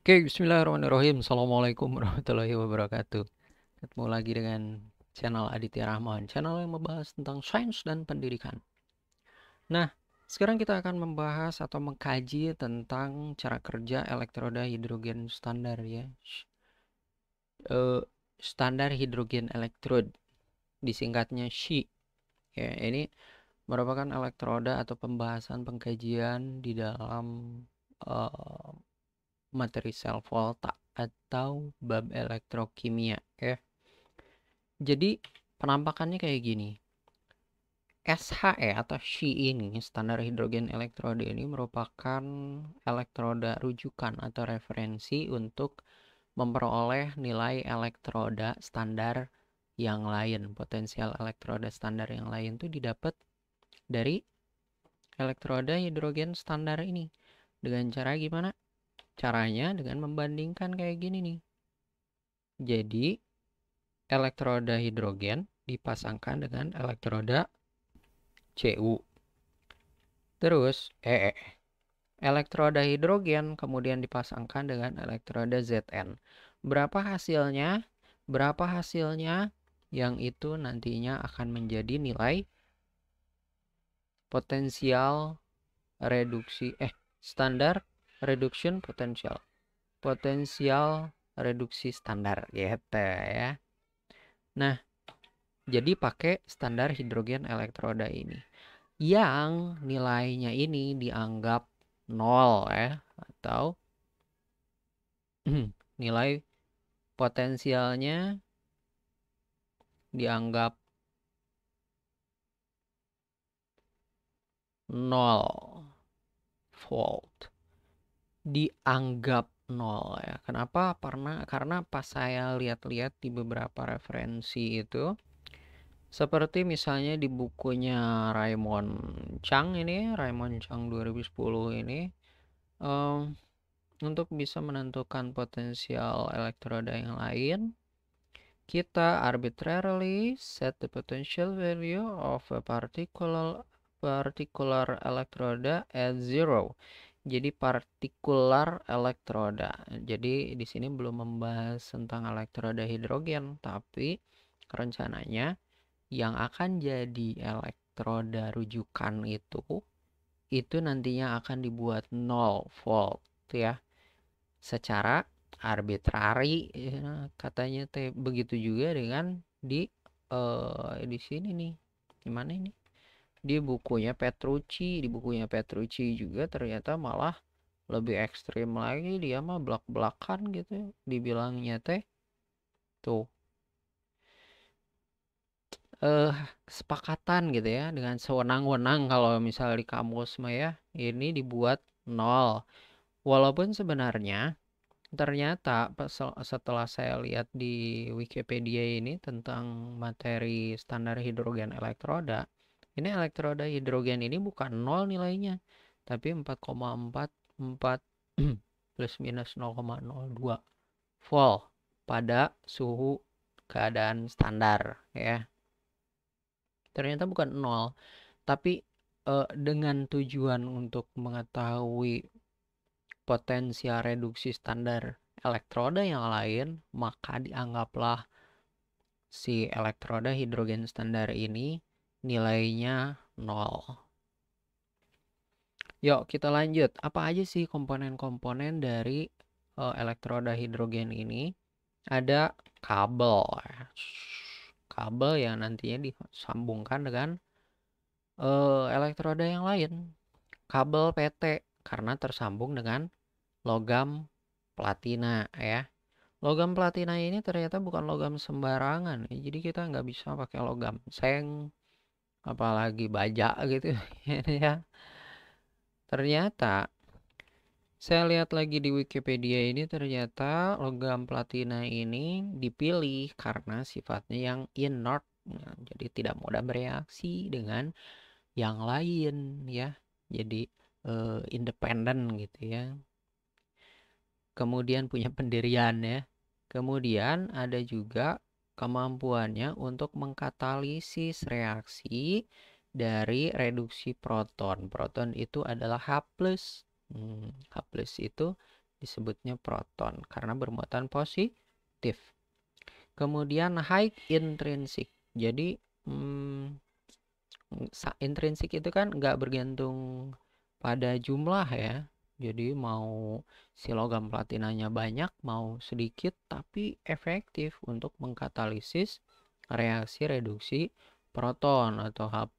Oke, bismillahirrahmanirrahim. Assalamualaikum warahmatullahi wabarakatuh. Ketemu lagi dengan channel Aditya Rahman, channel yang membahas tentang sains dan pendidikan. Nah, sekarang kita akan membahas atau mengkaji tentang cara kerja elektroda hidrogen standar ya. Standar hidrogen electrode, disingkatnya SHI. Ya, ini merupakan elektroda atau pembahasan pengkajian di dalam eh, materi sel volta atau bab elektrokimia ya. Jadi penampakannya kayak gini. SHE atau SHI ini, standar hidrogen elektroda ini merupakan elektroda rujukan atau referensi untuk memperoleh nilai elektroda standar yang lain. Potensial elektroda standar yang lain tuh didapat dari elektroda hidrogen standar ini. Dengan cara gimana? Caranya dengan membandingkan kayak gini nih. Jadi elektroda hidrogen dipasangkan dengan elektroda Cu. Terus elektroda hidrogen kemudian dipasangkan dengan elektroda Zn. Berapa hasilnya? Berapa hasilnya? Yang itu nantinya akan menjadi nilai potensial reduksi standar reduction potential. Potensial reduksi standar gitu ya. Nah, jadi pakai standar hidrogen elektroda ini yang nilainya ini dianggap nol ya, atau nilai potensialnya dianggap nol volt. Dianggap nol ya. Kenapa? Karena pas saya lihat-lihat di beberapa referensi itu, seperti misalnya di bukunya Raymond Chang ini, Raymond Chang 2010 ini, untuk bisa menentukan potensial elektroda yang lain, kita arbitrarily set the potential value of a particular elektroda at zero. Jadi partikular elektroda. Jadi di sini belum membahas tentang elektroda hidrogen, tapi rencananya yang akan jadi elektroda rujukan itu nantinya akan dibuat 0 volt ya, secara arbitrari ya, katanya teh. Begitu juga dengan di sini nih, gimana ini, di bukunya Petrucci juga ternyata malah lebih ekstrim lagi. Dia mah belak-belakan gitu ya, dibilangnya teh tuh eh kesepakatan gitu ya, dengan sewenang-wenang kalau misal di kamus mah ya, ini dibuat nol. Walaupun sebenarnya ternyata setelah saya lihat di Wikipedia ini tentang materi standar hidrogen elektroda, ini elektroda hidrogen ini bukan nol nilainya, tapi 4,44 plus minus 0,02 volt pada suhu keadaan standar ya. Ternyata bukan nol, tapi dengan tujuan untuk mengetahui potensial reduksi standar elektroda yang lain, maka dianggaplah si elektroda hidrogen standar ini nilainya nol. Yuk kita lanjut. Apa aja sih komponen-komponen dari elektroda hidrogen ini? Ada kabel. Kabel yang nantinya disambungkan dengan elektroda yang lain. Kabel PT karena tersambung dengan logam platina ya. Logam platina ini ternyata bukan logam sembarangan ya. Jadi kita nggak bisa pakai logam seng, apalagi baja gitu ya. Ternyata saya lihat lagi di Wikipedia ini, ternyata logam platina ini dipilih karena sifatnya yang inert. Nah, jadi tidak mudah bereaksi dengan yang lain ya. Jadi independen gitu ya. Kemudian punya pendirian ya. Kemudian ada juga kemampuannya untuk mengkatalisis reaksi dari reduksi proton. Proton itu adalah H+. H+ itu disebutnya proton karena bermuatan positif. Kemudian high intrinsic. Jadi intrinsik itu kan nggak bergantung pada jumlah ya. Jadi mau si logam platinanya banyak, mau sedikit, tapi efektif untuk mengkatalisis reaksi reduksi proton atau H+.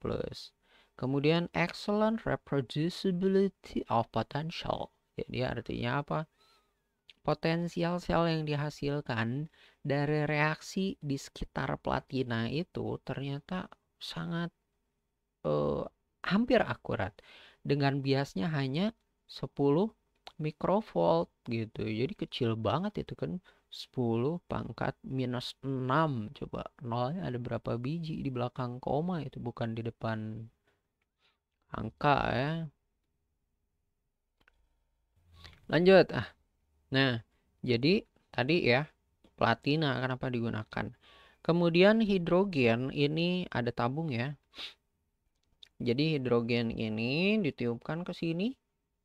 Kemudian excellent reproducibility of potential. Jadi artinya apa? Potensial sel yang dihasilkan dari reaksi di sekitar platina itu ternyata sangat hampir akurat dengan biasnya hanya 10 mikrovolt gitu. Jadi kecil banget itu kan, 10 pangkat minus 6. Coba nolnya ada berapa biji di belakang koma, itu bukan di depan angka ya. Lanjut. Nah, jadi tadi ya platina kenapa digunakan. Kemudian hidrogen ini ada tabung ya. Jadi hidrogen ini ditiupkan ke sini.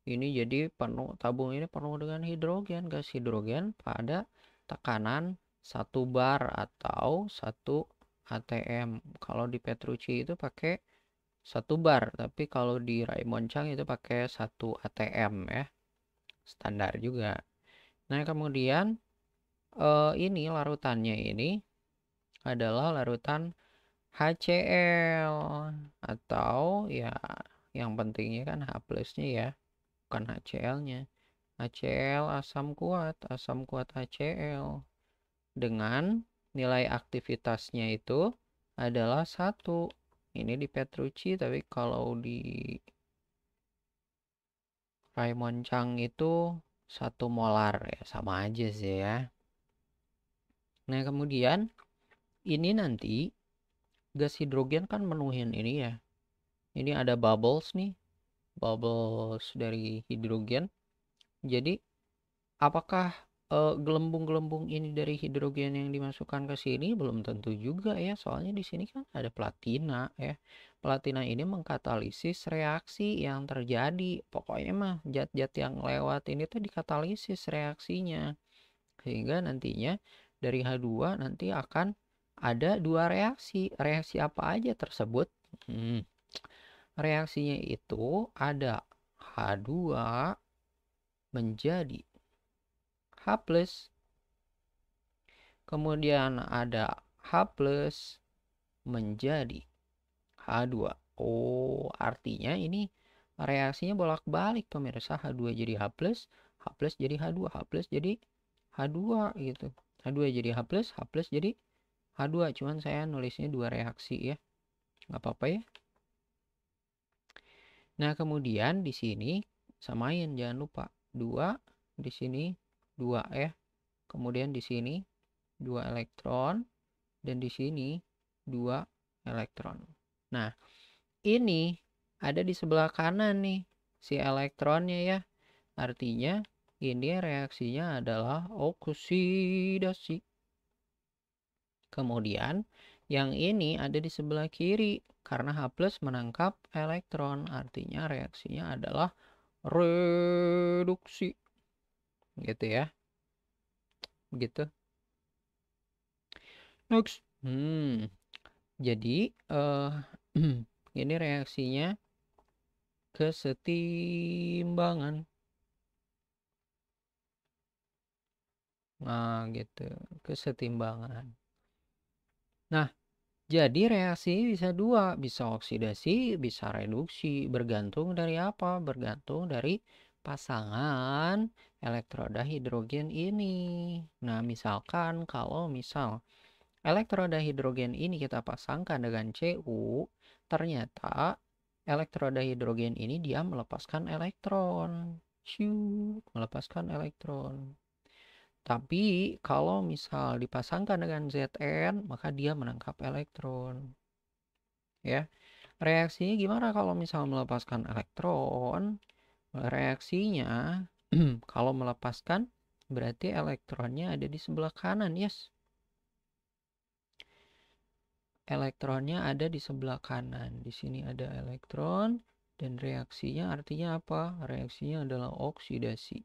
Ini jadi penuh, tabung ini penuh dengan hidrogen, gas hidrogen pada tekanan 1 bar atau 1 atm. Kalau di Petrucci itu pakai 1 bar, tapi kalau di Raymond Chang itu pakai 1 atm ya. Standar juga. Nah, kemudian ini larutannya ini adalah larutan HCl atau ya yang pentingnya kan H plusnya ya, bukan HCl-nya. HCl asam kuat HCl dengan nilai aktivitasnya itu adalah 1. Ini di Petrucci, tapi kalau di Raymond Chang itu 1 molar ya, sama aja sih ya. Nah, kemudian ini nanti gas hidrogen kan menuhin ini ya. Ini ada bubbles nih, bubbles dari hidrogen. Jadi apakah gelembung-gelembung ini dari hidrogen yang dimasukkan ke sini? Belum tentu juga ya, soalnya di sini kan ada platina ya. Platina ini mengkatalisis reaksi yang terjadi. Pokoknya mah zat-zat yang lewat ini tuh dikatalisis reaksinya. Sehingga nantinya dari H2 nanti akan ada 2 reaksi. Reaksi apa aja tersebut? Reaksinya itu ada H2 menjadi H+, kemudian ada H+ menjadi H2. Oh, artinya ini reaksinya bolak-balik pemirsa. H2 jadi H+, H+ jadi H2, H+ jadi H2 gitu. H2 jadi H+, H+ jadi H2. Cuman saya nulisnya 2 reaksi ya. Nggak apa-apa ya. Nah, kemudian di sini samain, jangan lupa 2, di sini 2 ya. Kemudian di sini 2 elektron dan di sini 2 elektron. Nah, ini ada di sebelah kanan nih si elektronnya ya. Artinya ini reaksinya adalah oksidasi. Kemudian yang ini ada di sebelah kiri karena H+ menangkap elektron, artinya reaksinya adalah reduksi. Gitu ya. Begitu. Next. Jadi ini reaksinya kesetimbangan. Nah, gitu. Kesetimbangan. Nah, jadi reaksi bisa 2, bisa oksidasi, bisa reduksi. Bergantung dari apa? Bergantung dari pasangan elektroda hidrogen ini. Nah, misalkan kalau misal elektroda hidrogen ini kita pasangkan dengan Cu, ternyata elektroda hidrogen ini dia melepaskan elektron. Melepaskan elektron. Tapi kalau misal dipasangkan dengan Zn, maka dia menangkap elektron. Ya. Reaksinya gimana kalau misal melepaskan elektron? Reaksinya kalau melepaskan berarti elektronnya ada di sebelah kanan, yes. Elektronnya ada di sebelah kanan. Di sini ada elektron dan reaksinya artinya apa? Reaksinya adalah oksidasi.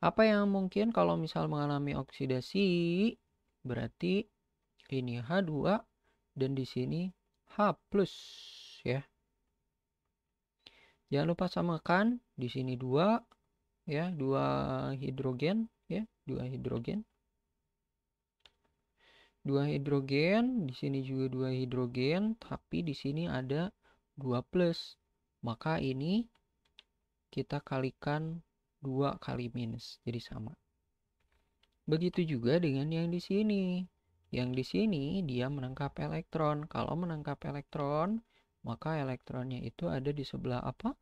Apa yang mungkin kalau misal mengalami oksidasi? Berarti ini H2 dan di sini H+, ya. Jangan lupa samakan di sini 2 ya, 2 hidrogen ya, 2 hidrogen. 2 hidrogen, di sini juga 2 hidrogen, tapi di sini ada 2 plus. Maka ini kita kalikan 2 kali minus, jadi sama. Begitu juga dengan yang di sini. Yang di sini dia menangkap elektron. Kalau menangkap elektron, maka elektronnya itu ada di sebelah apa?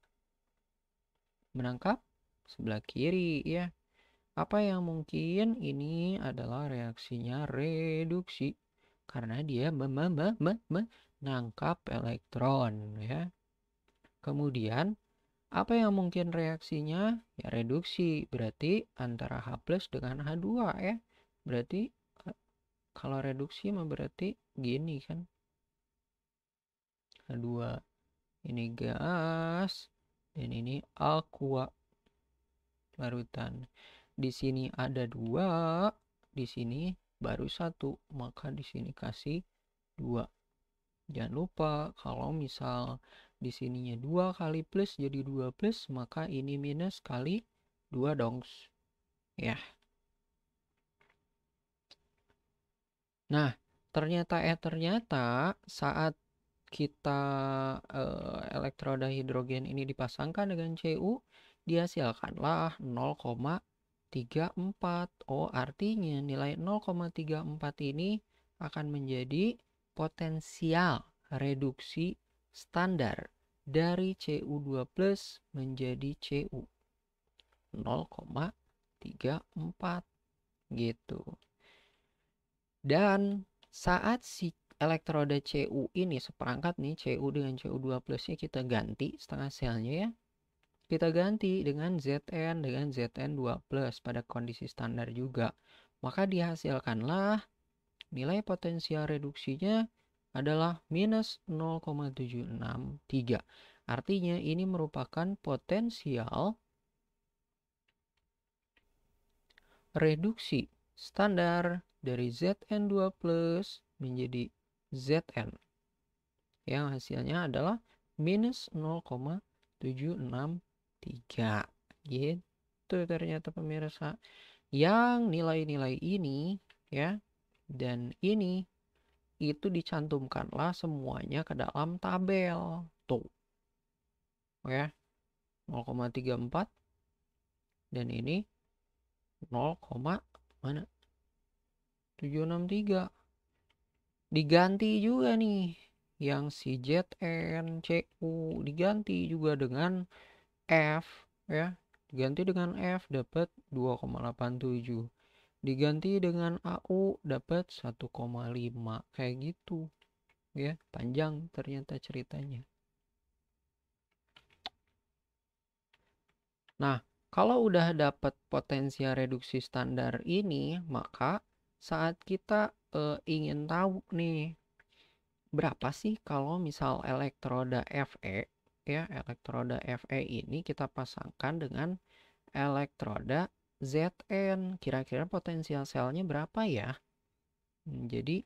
Menangkap sebelah kiri ya. Apa yang mungkin ini adalah reaksinya reduksi karena dia menangkap elektron ya. Kemudian apa yang mungkin reaksinya? Ya reduksi, berarti antara H+ dengan H2 ya. Berarti kalau reduksi mah berarti gini kan. H2 ini gas dan ini aqua larutan. Di sini ada 2, di sini baru 1, maka di sini kasih 2. Jangan lupa kalau misal di sininya 2 kali plus jadi 2 plus, maka ini minus kali 2 dong. Ya. Nah, ternyata saat kita elektroda hidrogen ini dipasangkan dengan Cu, dihasilkanlah 0,34. Oh, artinya nilai 0,34 ini akan menjadi potensial reduksi standar dari Cu2+ menjadi Cu 0,34 gitu. Dan saat si elektroda Cu ini seperangkat nih, Cu dengan Cu2 plusnya kita ganti setengah selnya ya. Kita ganti dengan Zn dengan Zn2 plus pada kondisi standar juga. Maka dihasilkanlah nilai potensial reduksinya adalah minus 0,763. Artinya ini merupakan potensial reduksi standar dari Zn2 plus menjadi Zn yang hasilnya adalah minus 0,763 gitu ternyata pemirsa. Yang nilai-nilai ini ya dan ini itu dicantumkanlah semuanya ke dalam tabel tuh ya, 0,34 dan ini 0, mana 763. Diganti juga nih yang si Zn Cu diganti juga dengan F ya. Diganti dengan F dapat 2,87. Diganti dengan AU dapat 1,5. Kayak gitu ya. Panjang ternyata ceritanya. Nah, kalau udah dapat potensial reduksi standar ini, maka saat kita ingin tahu nih berapa sih kalau misal elektroda Fe ya, elektroda Fe ini kita pasangkan dengan elektroda Zn, kira-kira potensial selnya berapa ya? Jadi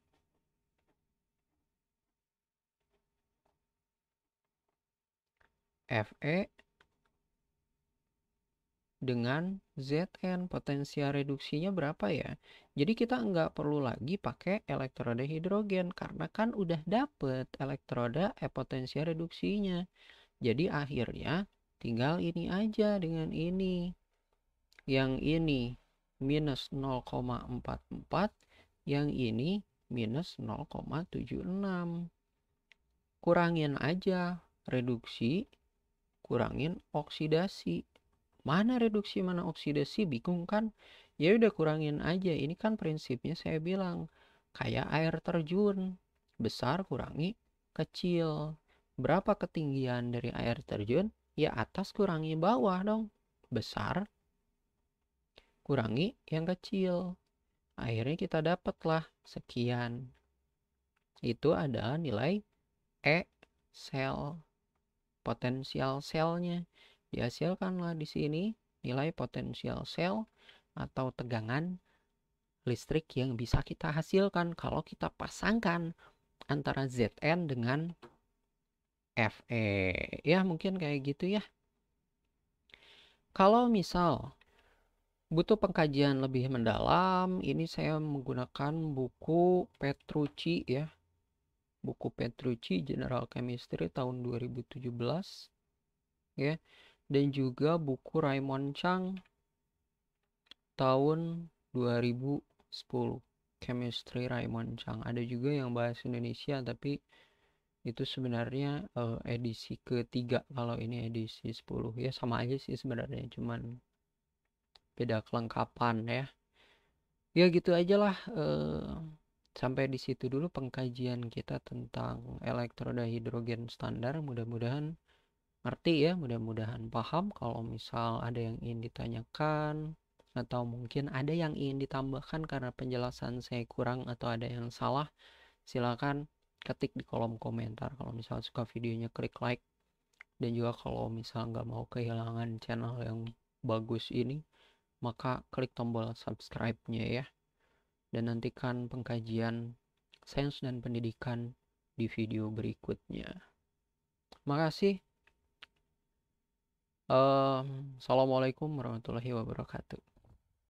Fe dengan Zn potensial reduksinya berapa ya? Jadi kita nggak perlu lagi pakai elektroda hidrogen karena kan udah dapet elektroda potensial reduksinya. Jadi akhirnya tinggal ini aja dengan ini. Yang ini minus 0,44, yang ini minus 0,76. Kurangin aja reduksi, kurangin oksidasi. Mana reduksi, mana oksidasi, bingung kan? Ya udah kurangin aja. Ini kan prinsipnya saya bilang kayak air terjun. Besar kurangi kecil. Berapa ketinggian dari air terjun? Ya atas kurangi bawah dong. Besar kurangi yang kecil. Akhirnya kita dapatlah sekian. Itu adalah nilai E sel. Potensial selnya dihasilkanlah di sini nilai potensial sel atau tegangan listrik yang bisa kita hasilkan kalau kita pasangkan antara Zn dengan Fe. Ya mungkin kayak gitu ya. Kalau misal butuh pengkajian lebih mendalam, ini saya menggunakan buku Petrucci ya. Buku Petrucci General Chemistry tahun 2017 ya. Dan juga buku Raymond Chang tahun 2010. Chemistry Raymond Chang. Ada juga yang bahasa Indonesia tapi itu sebenarnya edisi ketiga, kalau ini edisi 10 ya, sama aja sih sebenarnya, cuman beda kelengkapan ya. Ya gitu aja lah, sampai di situ dulu pengkajian kita tentang elektroda hidrogen standar. Mudah-mudahan ngerti ya, mudah-mudahan paham. Kalau misal ada yang ingin ditanyakan atau mungkin ada yang ingin ditambahkan karena penjelasan saya kurang atau ada yang salah, silakan ketik di kolom komentar. Kalau misal suka videonya, klik like. Dan juga kalau misal nggak mau kehilangan channel yang bagus ini, maka klik tombol subscribe-nya ya. Dan nantikan pengkajian sains dan pendidikan di video berikutnya. Makasih. Assalamualaikum warahmatullahi wabarakatuh.